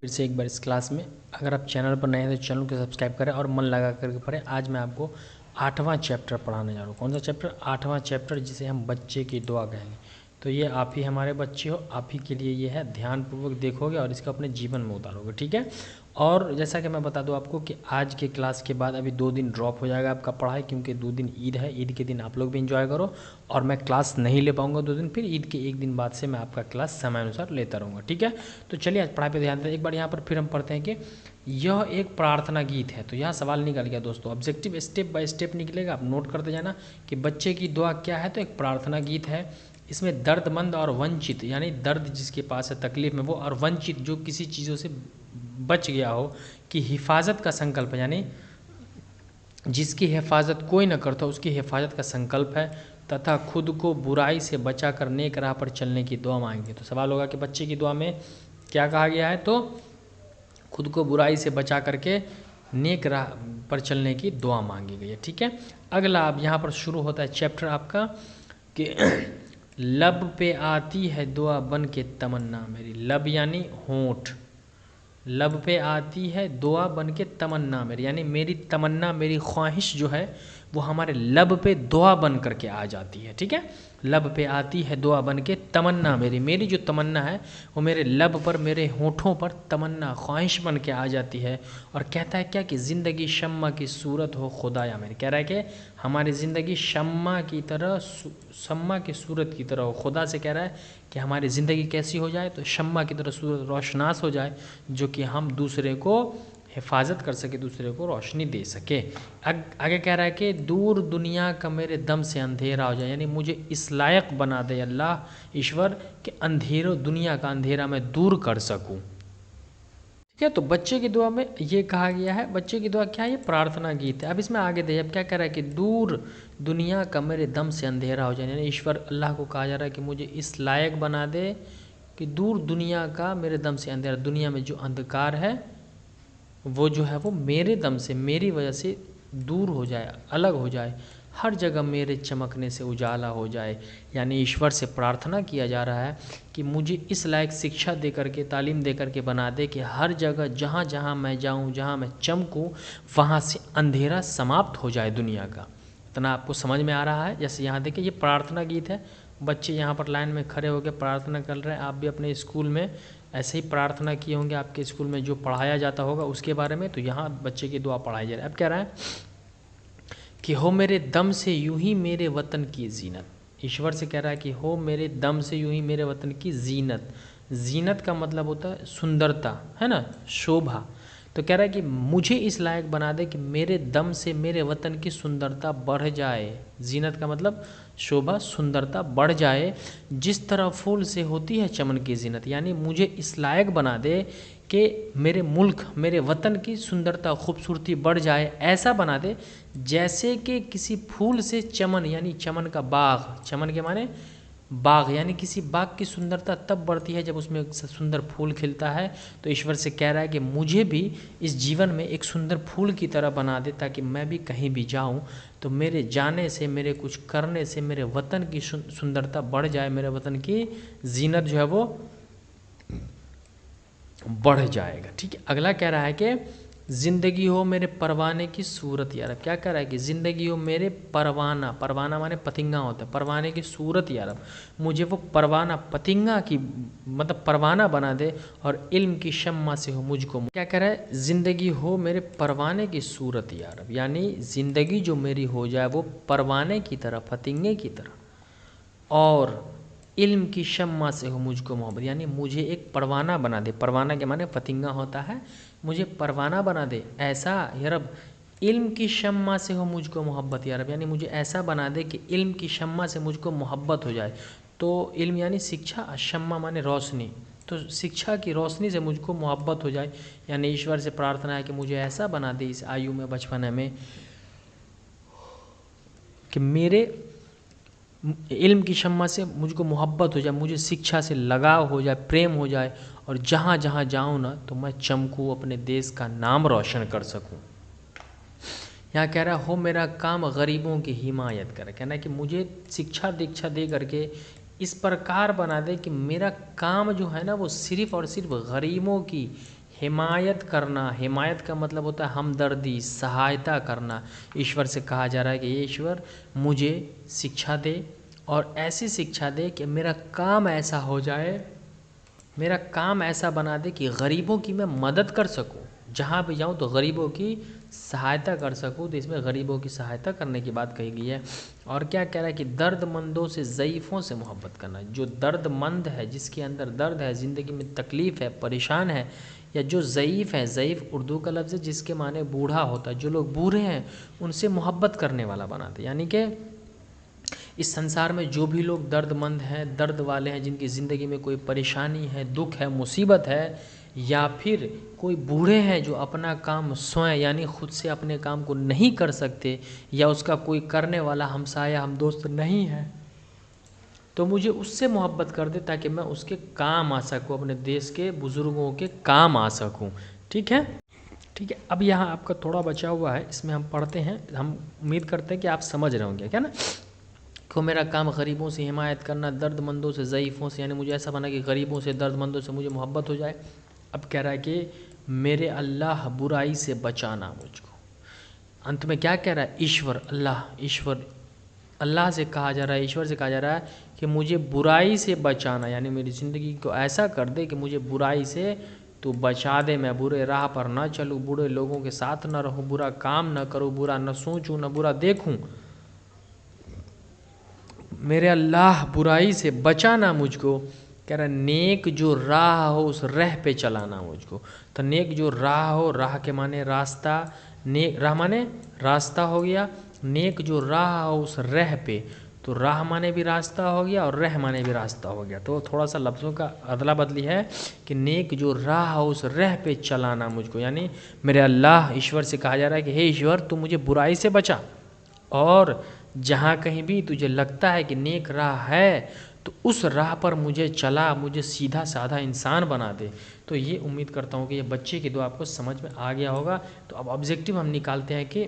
फिर से एक बार इस क्लास में। अगर आप चैनल पर नए हैं तो चैनल को सब्सक्राइब करें और मन लगा करके पढ़ें। आज मैं आपको 8वां चैप्टर पढ़ाने जा रहा हूँ। कौन सा चैप्टर? 8वां चैप्टर, जिसे हम बच्चे की दुआ कहेंगे। तो ये आप ही हमारे बच्चे हो, आप ही के लिए ये है। ध्यानपूर्वक देखोगे और इसको अपने जीवन में उतारोगे, ठीक है। और जैसा कि मैं बता दूं आपको कि आज के क्लास के बाद अभी 2 दिन ड्रॉप हो जाएगा आपका पढ़ाई, क्योंकि 2 दिन ईद है। ईद के दिन आप लोग भी एंजॉय करो और मैं क्लास नहीं ले पाऊंगा 2 दिन। फिर ईद के 1 दिन बाद से मैं आपका क्लास समय अनुसार लेता रहूँगा, ठीक है। तो चलिए आज पढ़ाई पे ध्यान दें। एक बार यहाँ पर फिर हम पढ़ते हैं कि यह एक प्रार्थना गीत है। तो यहाँ सवाल निकल गया दोस्तों, ऑब्जेक्टिव स्टेप बाय स्टेप निकलेगा, आप नोट करते जाना कि बच्चे की दुआ क्या है। तो एक प्रार्थना गीत है। इसमें दर्दमंद और वंचित, यानी दर्द जिसके पास है, तकलीफ में वो, और वंचित जो किसी चीज़ों से बच गया हो, कि हिफाजत का संकल्प है, यानी जिसकी हिफाजत कोई न करता उसकी हिफाजत का संकल्प है, तथा खुद को बुराई से बचा कर नेक राह पर चलने की दुआ मांगी। तो सवाल होगा कि बच्चे की दुआ में क्या कहा गया है? तो खुद को बुराई से बचा करके नेक राह पर चलने की दुआ मांगी गई है, ठीक है। अगला अब यहाँ पर शुरू होता है चैप्टर आपका कि लब पे आती है दुआ बन के तमन्ना मेरी। लब यानी होंठ, लब पे आती है दुआ बन के तमन्ना मेरी, यानी मेरी तमन्ना, मेरी ख्वाहिश जो है वो हमारे लब पे दुआ बन करके आ जाती है, ठीक है। लब पे आती है दुआ बन के तमन्ना मेरी, मेरी जो तमन्ना है वो मेरे लब पर, मेरे होठों पर तमन्ना, ख्वाहिश बन के आ जाती है। और कहता है क्या कि ज़िंदगी शम्मा की सूरत हो खुदाया मेरी। कह रहा है कि हमारी ज़िंदगी शम्मा की तरह, शम्मा की सूरत की तरह हो। खुदा से कह रहा है कि हमारी ज़िंदगी कैसी हो जाए? तो शम्मा की तरह सूरत, रोशनास हो जाए, जो कि हम दूसरे को हिफाजत कर सके, दूसरे को रोशनी दे सके। आगे कह रहा है कि दूर दुनिया का मेरे दम से अंधेरा हो जाए, यानी मुझे इस लायक बना दे अल्लाह ईश्वर कि अंधेरों, दुनिया का अंधेरा मैं दूर कर सकूं, ठीक है। तो बच्चे की दुआ में ये कहा गया है। बच्चे की दुआ क्या है? ये प्रार्थना गीत है। अब इसमें आगे देखिए, अब क्या कह रहा है कि दूर दुनिया का मेरे दम से अंधेरा हो जाए, यानी ईश्वर, अल्लाह को कहा जा रहा है कि मुझे इस लायक बना दे कि दूर दुनिया का मेरे दम से अंधेरा, दुनिया में जो अंधकार है वो जो है वो मेरे दम से, मेरी वजह से दूर हो जाए, अलग हो जाए, हर जगह मेरे चमकने से उजाला हो जाए। यानी ईश्वर से प्रार्थना किया जा रहा है कि मुझे इस लायक शिक्षा दे करके, तालीम दे करके बना दे कि हर जगह जहाँ जहाँ मैं जाऊँ, जहाँ मैं चमकूँ, वहाँ से अंधेरा समाप्त हो जाए दुनिया का। इतना आपको समझ में आ रहा है? जैसे यहाँ देखिए, ये प्रार्थना गीत है। बच्चे यहाँ पर लाइन में खड़े होकर प्रार्थना कर रहे हैं। आप भी अपने स्कूल में ऐसे ही प्रार्थना किए होंगे, आपके स्कूल में जो पढ़ाया जाता होगा उसके बारे में। तो यहाँ बच्चे की दुआ पढ़ाई जा रही है। अब कह रहा है कि हो मेरे दम से यूं ही मेरे वतन की जीनत। ईश्वर से कह रहा है कि हो मेरे दम से यूं ही मेरे वतन की जीनत। जीनत का मतलब होता है सुंदरता, है ना, शोभा। तो कह रहा है कि मुझे इस लायक बना दे कि मेरे दम से मेरे वतन की सुंदरता बढ़ जाए। जीनत का मतलब शोभा, सुंदरता बढ़ जाए, जिस तरह फूल से होती है चमन की जीनत। यानी मुझे इस लायक बना दे कि मेरे मुल्क, मेरे वतन की सुंदरता, खूबसूरती बढ़ जाए। ऐसा बना दे जैसे कि किसी फूल से चमन, यानी चमन का बाग, चमन के माने बाग, यानी किसी बाग की सुंदरता तब बढ़ती है जब उसमें सुंदर फूल खिलता है। तो ईश्वर से कह रहा है कि मुझे भी इस जीवन में एक सुंदर फूल की तरह बना दे, ताकि मैं भी कहीं भी जाऊं तो मेरे जाने से, मेरे कुछ करने से मेरे वतन की सुंदरता बढ़ जाए, मेरे वतन की जीनत जो है वो बढ़ जाएगा, ठीक है। अगला कह रहा है कि ज़िंदगी हो मेरे परवाने की सूरत यारब। क्या कह रहा है कि ज़िंदगी हो मेरे परवाना, परवाना माने पतिंगा होता है, परवाने की सूरत यारब, मुझे वो परवाना, पतिंगा की मतलब परवाना बना दे, और इल्म की शम्मा से हो मुझको। क्या कह रहा है? ज़िंदगी हो मेरे परवाने की सूरत यारब, यानी ज़िंदगी जो मेरी हो जाए वो परवाने की तरह, पतिंगे की तरह, और इल्म की शम्मा से हो मुझको मोहब्बत, यानी मुझे एक परवाना बना दे। परवाना के माने पतिंगा होता है, मुझे परवाना बना दे ऐसा या रब। इल्म की शम्मा से हो मुझको मोहब्बत या रब, यानी मुझे ऐसा बना दे कि इल्म की शम्मा से मुझको मोहब्बत हो जाए। तो इल्म यानी शिक्षा, शम्मा माने रोशनी, तो शिक्षा की रोशनी से मुझको मोहब्बत हो जाए। यानी ईश्वर से प्रार्थना है कि मुझे ऐसा बना दे इस आयु में, बचपन में, कि मेरे इल्म की शम्मा से मुझको मोहब्बत हो जाए, मुझे शिक्षा से लगाव हो जाए, प्रेम हो जाए, और जहाँ जहाँ जाऊँ ना तो मैं चमकूँ, अपने देश का नाम रोशन कर सकूँ। यहाँ कह रहा हो मेरा काम गरीबों की हिमायत करे। कहना है कि मुझे शिक्षा दीक्षा दे करके इस प्रकार बना दे कि मेरा काम जो है ना वो सिर्फ़ और सिर्फ गरीबों की हिमायत करना, हिमायत का मतलब होता है हमदर्दी, सहायता करना। ईश्वर से कहा जा रहा है कि ये ईश्वर मुझे शिक्षा दे और ऐसी शिक्षा दे कि मेरा काम ऐसा हो जाए, मेरा काम ऐसा बना दे कि गरीबों की मैं मदद कर सकूं, जहाँ भी जाऊं तो गरीबों की सहायता कर सकूं। तो इसमें गरीबों की सहायता करने की बात कही गई है। और क्या कह रहा है कि दर्दमंदों से, ज़ईफ़ों से मोहब्बत करना। जो दर्दमंद है, जिसके अंदर दर्द है, ज़िंदगी में तकलीफ़ है, परेशान है, या जो ज़ईफ़ है, ज़ईफ़ उर्दू का लफ्ज़ है जिसके माने बूढ़ा होता है, जो लोग बूढ़े हैं उनसे मोहब्बत करने वाला बनाते। यानी कि इस संसार में जो भी लोग दर्दमंद हैं, दर्द वाले हैं, जिनकी ज़िंदगी में कोई परेशानी है, दुख है, मुसीबत है, या फिर कोई बूढ़े हैं जो अपना काम स्वयं यानी खुद से अपने काम को नहीं कर सकते, या उसका कोई करने वाला हमसाया हम दोस्त नहीं है, तो मुझे उससे मोहब्बत कर दे ताकि मैं उसके काम आ सकूं, अपने देश के बुज़ुर्गों के काम आ सकूं। ठीक है, ठीक है। अब यहाँ आपका थोड़ा बचा हुआ है, इसमें हम पढ़ते हैं। हम उम्मीद करते हैं कि आप समझ रहे होंगे, क्या ना। को मेरा काम गरीबों से हिमायत करना, दर्दमंदों से, ज़ईफ़ों से, यानी मुझे ऐसा बना कि गरीबों से, दर्दमंदों से मुझे मोहब्बत हो जाए। अब कह रहा है कि मेरे अल्लाह बुराई से बचाना मुझको। अंत में क्या कह रहा है, ईश्वर, अल्लाह, ईश्वर, अल्लाह से कहा जा रहा है, ईश्वर से कहा जा रहा है कि मुझे बुराई से बचाना, यानी मेरी ज़िंदगी को ऐसा कर दे कि मुझे बुराई से तो बचा दे, मैं बुरे राह पर ना चलूँ, बुरे लोगों के साथ ना रहूँ, बुरा काम ना करूँ, बुरा न सोचूँ, न बुरा देखूँ। मेरे अल्लाह बुराई से बचाना मुझको। कह रहा नेक जो राह हो उस राह पे चलाना मुझको। तो नेक जो राह हो, राह के माने रास्ता, नेक राह माने रास्ता हो गया, नेक जो राह हो उस राह पे, तो राह माने भी रास्ता हो गया और राह माने भी रास्ता हो गया। तो थोड़ा सा लफ्ज़ों का अदला बदली है कि नेक जो राह हो उस राह पे चलाना मुझको, यानी मेरे अल्लाह, ईश्वर से कहा जा रहा है कि हे ईश्वर तू मुझे बुराई से बचा, और जहाँ कहीं भी तुझे लगता है कि नेक राह है तो उस राह पर मुझे चला, मुझे सीधा साधा इंसान बना दे। तो ये उम्मीद करता हूँ कि ये बच्चे की दुआ आपको समझ में आ गया होगा। तो अब ऑब्जेक्टिव हम निकालते हैं कि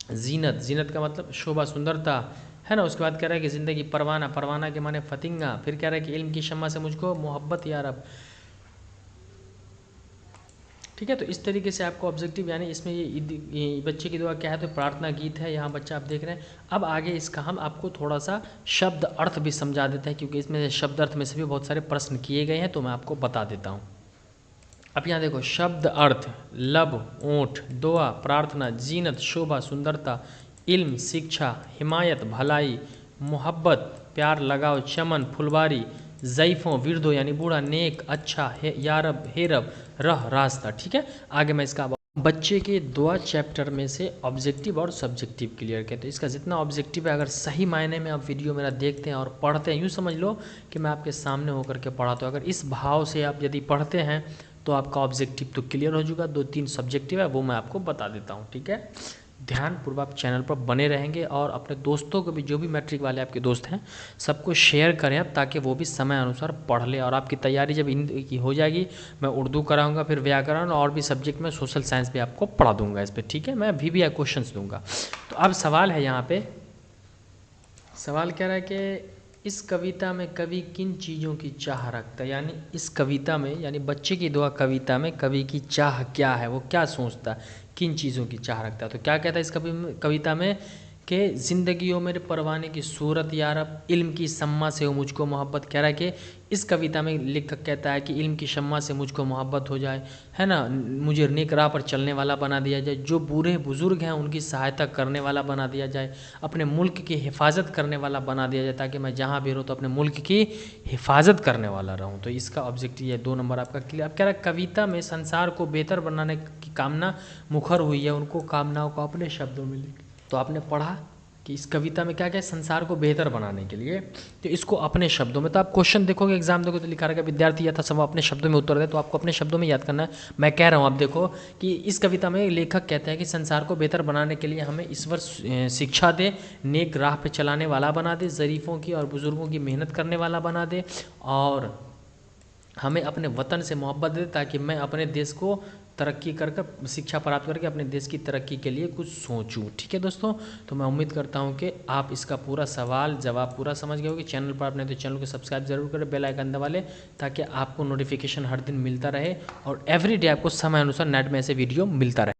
जीनत, जीनत का मतलब शोभा, सुंदरता है ना। उसके बाद कह रहा है कि ज़िंदगी परवाना, परवाना के माने फतिंगा। फिर कह रहा है कि इल्म की शम्मा से मुझको मोहब्बत या रब। ठीक है, तो इस तरीके से आपको ऑब्जेक्टिव, यानी इसमें ये बच्चे की दुआ क्या है, तो प्रार्थना गीत है, यहाँ बच्चा आप देख रहे हैं। अब आगे इसका हम आपको थोड़ा सा शब्द अर्थ भी समझा देते हैं, क्योंकि इसमें शब्द अर्थ में से भी बहुत सारे प्रश्न किए गए हैं, तो मैं आपको बता देता हूँ। अब यहाँ देखो, शब्द अर्थ, लब, ओंठ, दुआ, प्रार्थना, जीनत, शोभा, सुंदरता, इल्म, शिक्षा, हिमायत, भलाई, मोहब्बत, प्यार, लगाव, चमन, फुलवारी, ज़ईफ़ों, विरधो यानी बूढ़ा, नेक, अच्छा, यारब, हेरब, रह, रास्ता। ठीक है, आगे मैं इसका बच्चे के दुआ चैप्टर में से ऑब्जेक्टिव और सब्जेक्टिव क्लियर किया। तो इसका जितना ऑब्जेक्टिव है, अगर सही मायने में आप वीडियो मेरा देखते हैं और पढ़ते हैं, यूँ समझ लो कि मैं आपके सामने होकर के पढ़ाता हूँ। अगर इस भाव से आप यदि पढ़ते हैं तो आपका ऑब्जेक्टिव तो क्लियर हो जाएगा। 2-3 सब्जेक्टिव है वो मैं आपको बता देता हूँ। ठीक है, ध्यानपूर्वक चैनल पर बने रहेंगे और अपने दोस्तों को भी, जो भी मैट्रिक वाले आपके दोस्त हैं, सबको शेयर करें आप, ताकि वो भी समय अनुसार पढ़ ले। और आपकी तैयारी जब की हो जाएगी, मैं उर्दू कराऊंगा, फिर व्याकरण और भी सब्जेक्ट में, सोशल साइंस भी आपको पढ़ा दूंगा इस पर। ठीक है, मैं VBI क्वेश्चंस दूंगा। तो अब सवाल है, यहाँ पे सवाल कह रहा है कि इस कविता में कवि किन चीज़ों की चाह रखता है। यानी इस कविता में, यानी बच्चे की दुआ कविता में कवि की चाह क्या है, वो क्या सोचता है, किन चीज़ों की चाह रखता है। तो क्या कहता है इस कविता में कि ज़िंदगी हो मेरे परवाने की सूरत यारब, इल्म की शम्मा से हो मुझको मोहब्बत। कह रहा है कि इस कविता में लेखक कहता है कि इल्म की शम्मा से मुझको मोहब्बत हो जाए, है ना, मुझे नेक राह पर चलने वाला बना दिया जाए, जो बूढ़े बुज़ुर्ग हैं उनकी सहायता करने वाला बना दिया जाए, अपने मुल्क की हिफाजत करने वाला बना दिया जाए, ताकि मैं जहाँ भी रहूँ तो अपने मुल्क की हिफाजत करने वाला रहूँ। तो इसका ऑब्जेक्टिव है 2 नंबर आपका क्लियर। अब कह रहा है कविता में संसार को बेहतर बनाने की कामना मुखर हुई है, उनको कामनाओं को अपने शब्दों में लिख। तो आपने पढ़ा कि इस कविता में क्या क्या है, संसार को बेहतर बनाने के लिए, तो इसको अपने शब्दों में। तो आप क्वेश्चन देखोगे, एग्जाम देखो तो लिखा रहेगा विद्यार्थी यथासंभव अपने शब्दों में उत्तर दे, तो आपको अपने शब्दों में याद करना है। मैं कह रहा हूँ, आप देखो कि इस कविता में लेखक कहते हैं कि संसार को बेहतर बनाने के लिए हमें ईश्वर शिक्षा दे, नेक राह पे चलाने वाला बना दे, ज़रीफ़ों की और बुज़ुर्गों की मेहनत करने वाला बना दे, और हमें अपने वतन से मोहब्बत दे, ताकि मैं अपने देश को तरक्की कर शिक्षा प्राप्त करके अपने देश की तरक्की के लिए कुछ सोचूं। ठीक है दोस्तों, तो मैं उम्मीद करता हूं कि आप इसका पूरा सवाल जवाब पूरा समझ गए होगे। चैनल पर आपने तो चैनल को सब्सक्राइब जरूर करें, बेल आइकन दबा लें ताकि आपको नोटिफिकेशन हर दिन मिलता रहे और एवरीडे आपको समय अनुसार नेट में ऐसे वीडियो मिलता रहे।